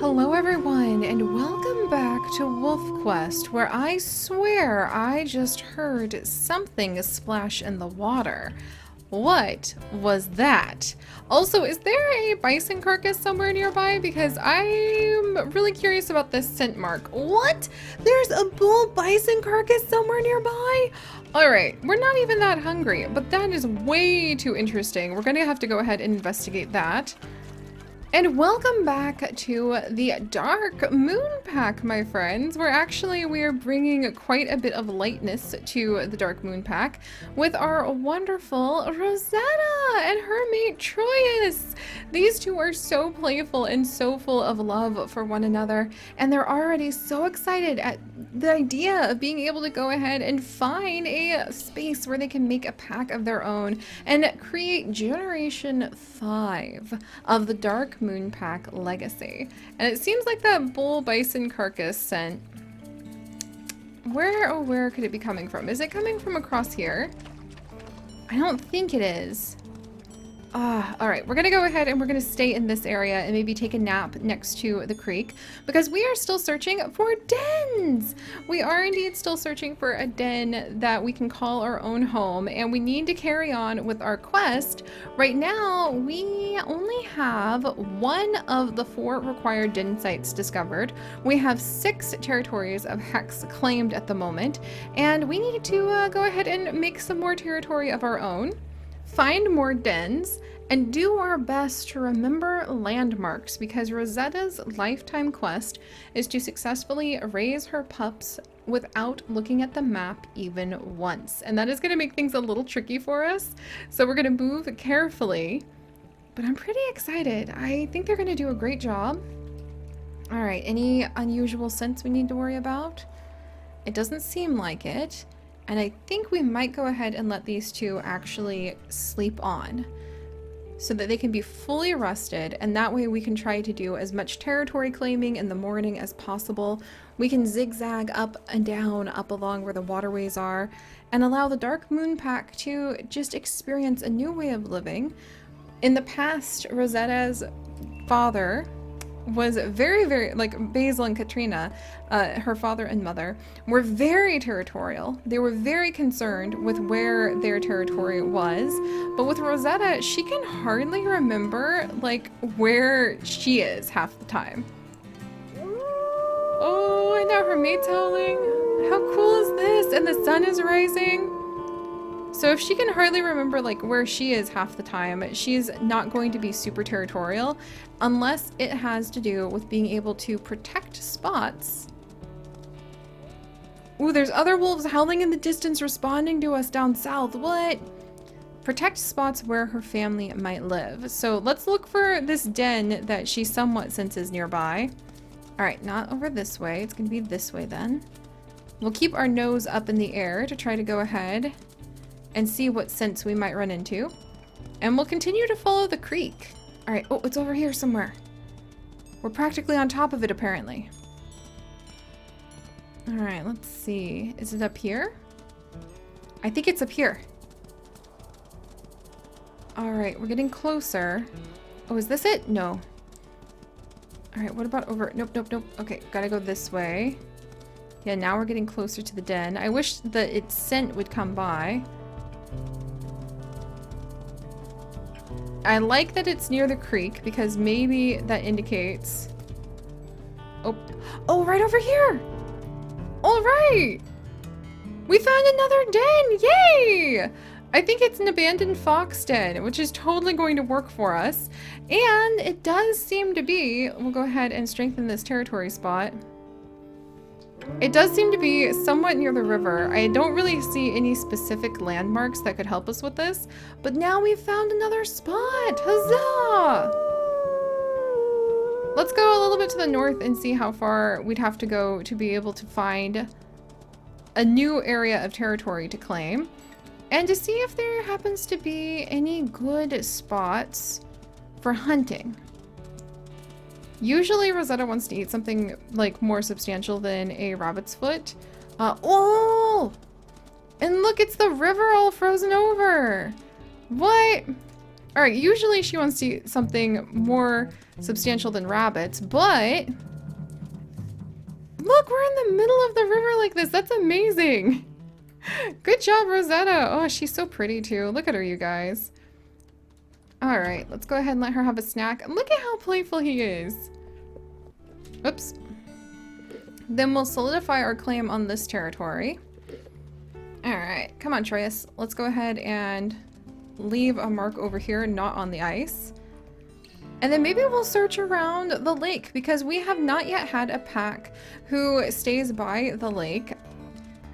Hello everyone, and welcome back to Wolf Quest, where I swear I just heard something splash in the water. What was that? Also, is there a bison carcass somewhere nearby? Because I'm really curious about this scent mark. What? There's a bull bison carcass somewhere nearby? Alright, we're not even that hungry, but that is way too interesting. We're gonna have to go ahead and investigate that. And welcome back to the Dark Moon Pack, my friends, where we are bringing quite a bit of lightness to the Dark Moon Pack with our wonderful Rosetta and her mate Troyus. These two are so playful and so full of love for one another, and they're already so excited at the idea of being able to go ahead and find a space where they can make a pack of their own and create Generation 5 of the Dark Moon Pack legacy. And it seems like that bull bison carcass scent, where could it be coming from? Is it coming from across here? I don't think it is. All right, we're gonna go ahead and we're gonna stay in this area and maybe take a nap next to the creek because we are still searching for dens. We are indeed still searching for a den that we can call our own home, and we need to carry on with our quest. Right now, we only have one of the 4 required den sites discovered. We have 6 territories of Hex claimed at the moment, and we need to go ahead and make some more territory of our own, find more dens, and do our best to remember landmarks, because Rosetta's lifetime quest is to successfully raise her pups without looking at the map even once. And that is going to make things a little tricky for us. So we're going to move carefully, but I'm pretty excited. I think they're going to do a great job. All right, any unusual scents we need to worry about? It doesn't seem like it. And I think we might go ahead and let these two actually sleep on so that they can be fully rested, and that way we can try to do as much territory claiming in the morning as possible. We can zigzag up and down, up along where the waterways are, and allow the Dark Moon Pack to just experience a new way of living. In the past, Rosetta's father was very, like Basil and Katrina, her father and mother, were very territorial. They were very concerned with where their territory was. But with Rosetta, she can hardly remember like where she is half the time. Oh, and now her mate's howling. How cool is this? And the sun is rising. So if she can hardly remember like where she is half the time, she's not going to be super territorial unless it has to do with being able to protect spots. Ooh, there's other wolves howling in the distance responding to us down south. What? Protect spots where her family might live. So let's look for this den that she somewhat senses nearby. All right, not over this way. It's gonna be this way then. We'll keep our nose up in the air to try to go ahead and see what scents we might run into. And we'll continue to follow the creek. All right, oh, it's over here somewhere. We're practically on top of it, apparently. All right, let's see. Is it up here? I think it's up here. All right, we're getting closer. Oh, is this it? No. All right, what about over? Nope. Okay, gotta go this way. Yeah, now we're getting closer to the den. I wish that its scent would come by. I like that it's near the creek because maybe that indicates... Oh, right over here! All right! We found another den! Yay! I think it's an abandoned fox den, which is totally going to work for us. And it does seem to be... We'll go ahead and strengthen this territory spot. It does seem to be somewhat near the river. I don't really see any specific landmarks that could help us with this, but now we've found another spot. Huzzah! Let's go a little bit to the north and see how far we'd have to go to be able to find a new area of territory to claim, and to see if there happens to be any good spots for hunting. Usually Rosetta wants to eat something like more substantial than a rabbit's foot. Oh! And look, it's the river all frozen over. What? All right, usually she wants to eat something more substantial than rabbits, but look, we're in the middle of the river like this. That's amazing. Good job, Rosetta. Oh, she's so pretty too. Look at her, you guys. All right, let's go ahead and let her have a snack. Look at how playful he is. Oops. Then we'll solidify our claim on this territory. All right, come on, Troyus. Let's go ahead and leave a mark over here, not on the ice. And then maybe we'll search around the lake because we have not yet had a pack who stays by the lake.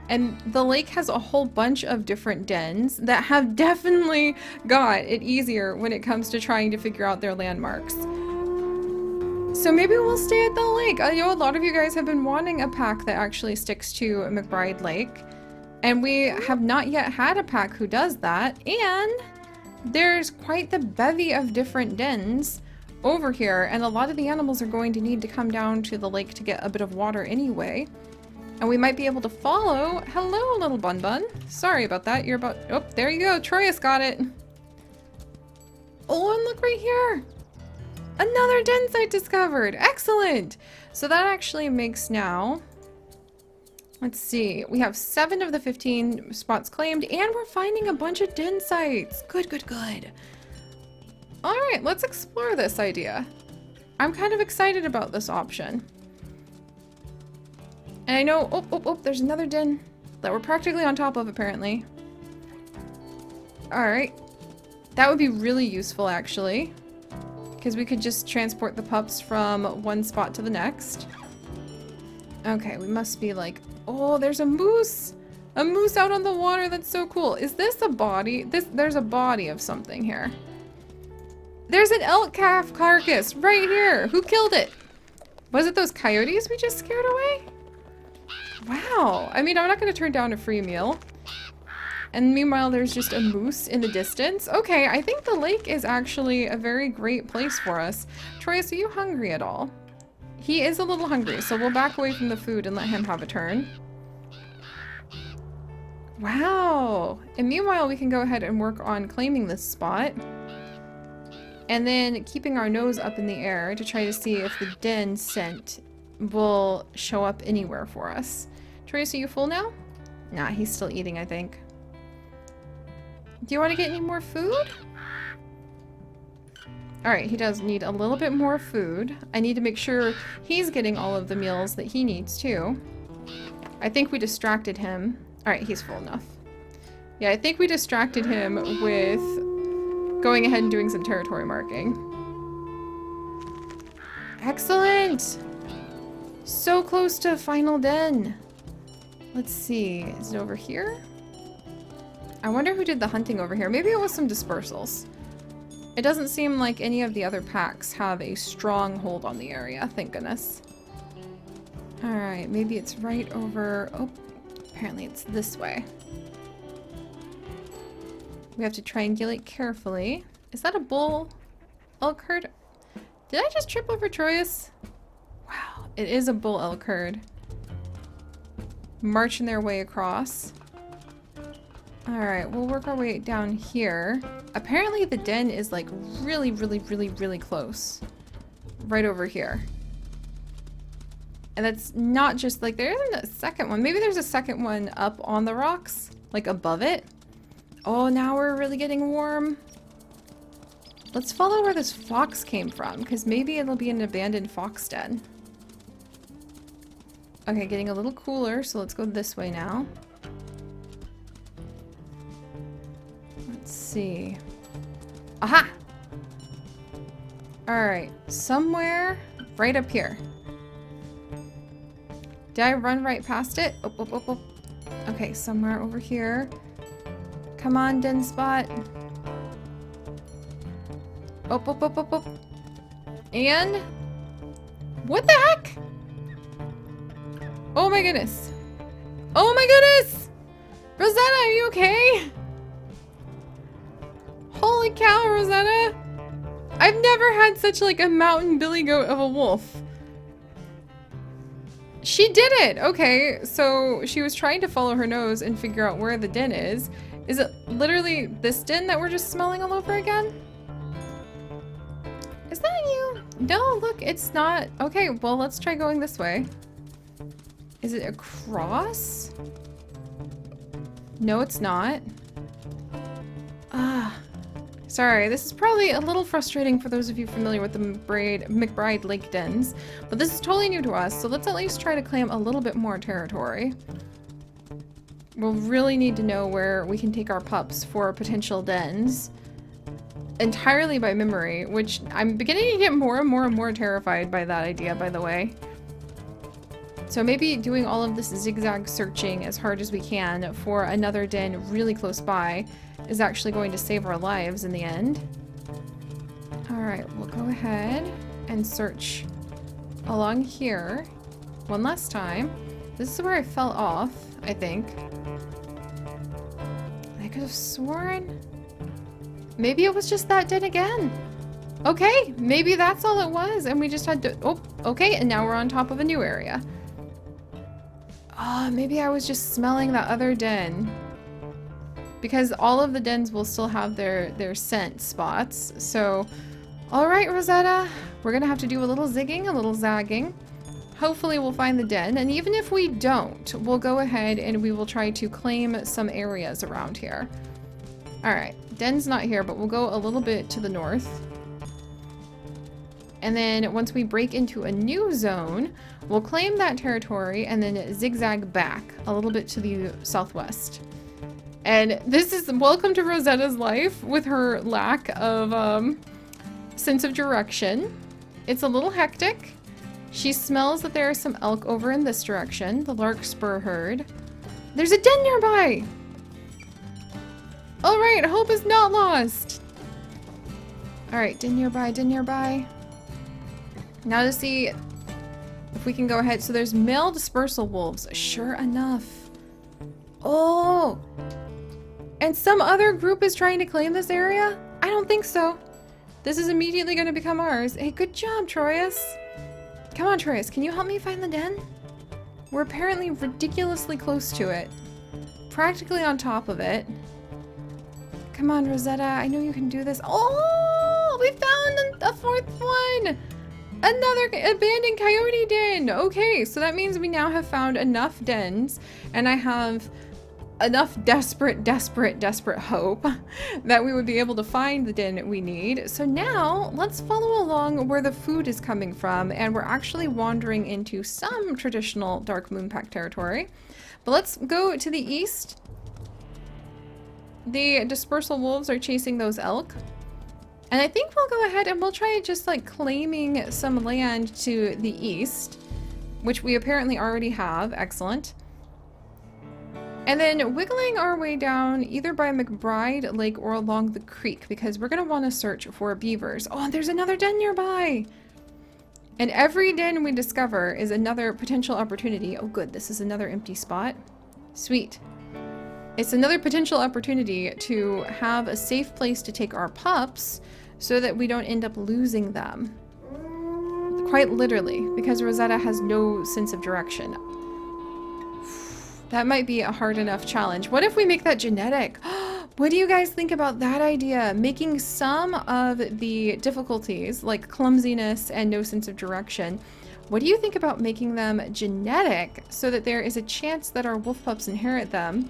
And the lake has a whole bunch of different dens that have definitely got it easier when it comes to trying to figure out their landmarks. So maybe we'll stay at the lake. I know a lot of you guys have been wanting a pack that actually sticks to McBride Lake. And we have not yet had a pack who does that. And there's quite the bevy of different dens over here. And a lot of the animals are going to need to come down to the lake to get a bit of water anyway. And we might be able to follow. Hello, little Bun Bun. Sorry about that. You're about... Oh, there you go. Troyus got it. Oh, and look right here. Another den site discovered. Excellent. So that actually makes now... Let's see. We have 7 of the 15 spots claimed, and we're finding a bunch of den sites. Good, good, good. All right, let's explore this idea. I'm kind of excited about this option. And I know, oh, there's another den that we're practically on top of, apparently. All right. That would be really useful, actually. Because we could just transport the pups from one spot to the next. Okay, we must be like... Oh, there's a moose! A moose out on the water, that's so cool. Is this a body? There's a body of something here. There's an elk calf carcass right here. Who killed it? Was it those coyotes we just scared away? Wow. I mean, I'm not going to turn down a free meal. And meanwhile, there's just a moose in the distance. Okay, I think the lake is actually a very great place for us. Troyus, are you hungry at all? He is a little hungry, so we'll back away from the food and let him have a turn. Wow. And meanwhile, we can go ahead and work on claiming this spot. And then keeping our nose up in the air to try to see if the den scent will show up anywhere for us. Troyus, are you full now? Nah, he's still eating, I think. Do you want to get any more food? Alright, he does need a little bit more food. I need to make sure he's getting all of the meals that he needs too. I think we distracted him. Alright, he's full enough. Yeah, I think we distracted him with going ahead and doing some territory marking. Excellent! So close to final den. Let's see, is it over here? I wonder who did the hunting over here. Maybe it was some dispersals. It doesn't seem like any of the other packs have a strong hold on the area, thank goodness. Alright, maybe it's right over... Oh, apparently it's this way. We have to triangulate carefully. Is that a bull elk herd? Did I just trip over Troyus? Wow, it is a bull elk herd. Marching their way across. Alright, we'll work our way down here. Apparently the den is like really close. Right over here. And that's not just like, there isn't a second one. Maybe there's a second one up on the rocks, like above it. Oh, now we're really getting warm. Let's follow where this fox came from, because maybe it'll be an abandoned fox den. Okay, getting a little cooler, so let's go this way now. Let's see. Aha! Alright, somewhere right up here. Did I run right past it? Oh. Okay, somewhere over here. Come on, den spot. Oh. And? What the heck? Oh my goodness. Oh my goodness! Rosetta, are you okay? Holy cow, Rosetta! I've never had such like a mountain billy goat of a wolf. She did it! Okay, so she was trying to follow her nose and figure out where the den is. Is it literally this den that we're just smelling all over again? Is that you? No, look, it's not. Okay, well, let's try going this way. Is it across? No, it's not. Ah. Sorry, this is probably a little frustrating for those of you familiar with the McBride Lake Dens, but this is totally new to us, so let's at least try to claim a little bit more territory. We'll really need to know where we can take our pups for potential dens. Entirely by memory, which I'm beginning to get more and more and more terrified by that idea, by the way. So maybe doing all of this zigzag searching as hard as we can for another den really close by is actually going to save our lives in the end. Alright, we'll go ahead and search along here one last time. This is where I fell off, I think. I could have sworn... Maybe it was just that den again. Okay, maybe that's all it was, and we just had to... Oh, okay, and now we're on top of a new area. Oh, maybe I was just smelling that other den. Because all of the dens will still have their scent spots. So, alright, Rosetta. We're gonna have to do a little zigging, a little zagging. Hopefully we'll find the den, and even if we don't, we'll go ahead and we will try to claim some areas around here. Alright, den's not here, but we'll go a little bit to the north. And then once we break into a new zone, we'll claim that territory and then zigzag back a little bit to the southwest. And this is welcome to Rosetta's life with her lack of sense of direction. It's a little hectic. She smells that there are some elk over in this direction, the larkspur herd. There's a den nearby! Alright, hope is not lost! Alright, den nearby, den nearby. Now to see if we can go ahead. So there's male dispersal wolves, sure enough. Oh! And some other group is trying to claim this area? I don't think so. This is immediately going to become ours. Hey, good job, Troyus. Come on, Troyus, can you help me find the den? We're apparently ridiculously close to it. Practically on top of it. Come on, Rosetta, I know you can do this. Oh, we found a fourth one! Another abandoned coyote den! Okay, so that means we now have found enough dens, and I have enough desperate hope that we would be able to find the den we need. So now, let's follow along where the food is coming from, and we're actually wandering into some traditional Dark Moonpack territory. But let's go to the east. The dispersal wolves are chasing those elk. And I think we'll go ahead and we'll try just like claiming some land to the east, which we apparently already have. Excellent. And then wiggling our way down either by McBride Lake or along the creek, because we're going to want to search for beavers. Oh, there's another den nearby. And every den we discover is another potential opportunity. Oh, good. This is another empty spot. Sweet. It's another potential opportunity to have a safe place to take our pups so that we don't end up losing them. Quite literally, because Rosetta has no sense of direction. That might be a hard enough challenge. What if we make that genetic? What do you guys think about that idea? Making some of the difficulties, like clumsiness and no sense of direction, what do you think about making them genetic so that there is a chance that our wolf pups inherit them?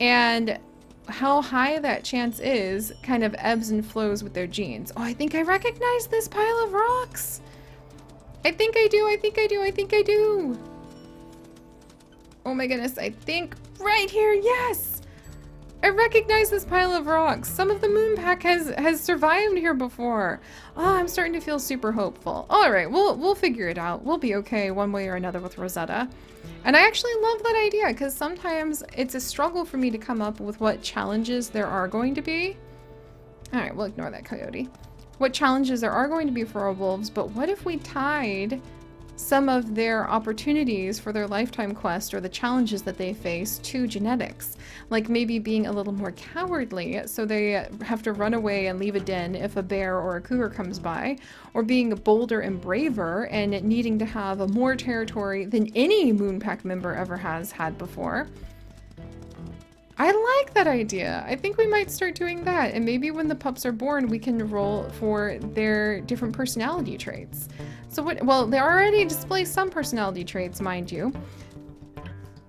And how high that chance is kind of ebbs and flows with their genes. Oh, I think I recognize this pile of rocks. I think I do, I think I do, I think I do. Oh my goodness, I think right here, yes! I recognize this pile of rocks. Some of the Moonpack has survived here before. Oh, I'm starting to feel super hopeful. All right, we'll figure it out. We'll be okay one way or another with Rosetta. And I actually love that idea because sometimes it's a struggle for me to come up with what challenges there are going to be. All right, we'll ignore that coyote. What challenges there are going to be for our wolves, but what if we tied some of their opportunities for their lifetime quest or the challenges that they face to genetics? Like maybe being a little more cowardly so they have to run away and leave a den if a bear or a cougar comes by, or being bolder and braver and needing to have more territory than any Moonpack member ever has had before. I like that idea. I think we might start doing that. And maybe when the pups are born, we can roll for their different personality traits. So what, well, they already display some personality traits, mind you,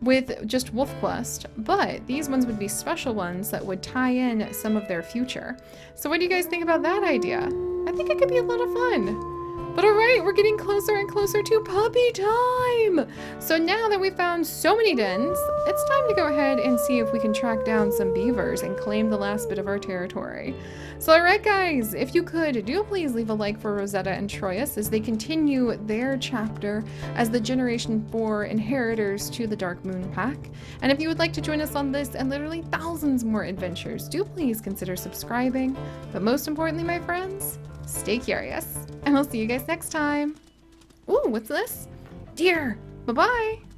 with just Wolf Quest, but these ones would be special ones that would tie in some of their future. So what do you guys think about that idea? I think it could be a lot of fun. But all right, we're getting closer and closer to puppy time. So now that we've found so many dens, it's time to go ahead and see if we can track down some beavers and claim the last bit of our territory. So all right, guys, if you could, do please leave a like for Rosetta and Troyus as they continue their chapter as the Generation 4 inheritors to the Dark Moon Pack. And if you would like to join us on this and literally thousands more adventures, do please consider subscribing. But most importantly, my friends, stay curious, and I'll see you guys next time. Ooh, what's this? Deer. Bye-bye.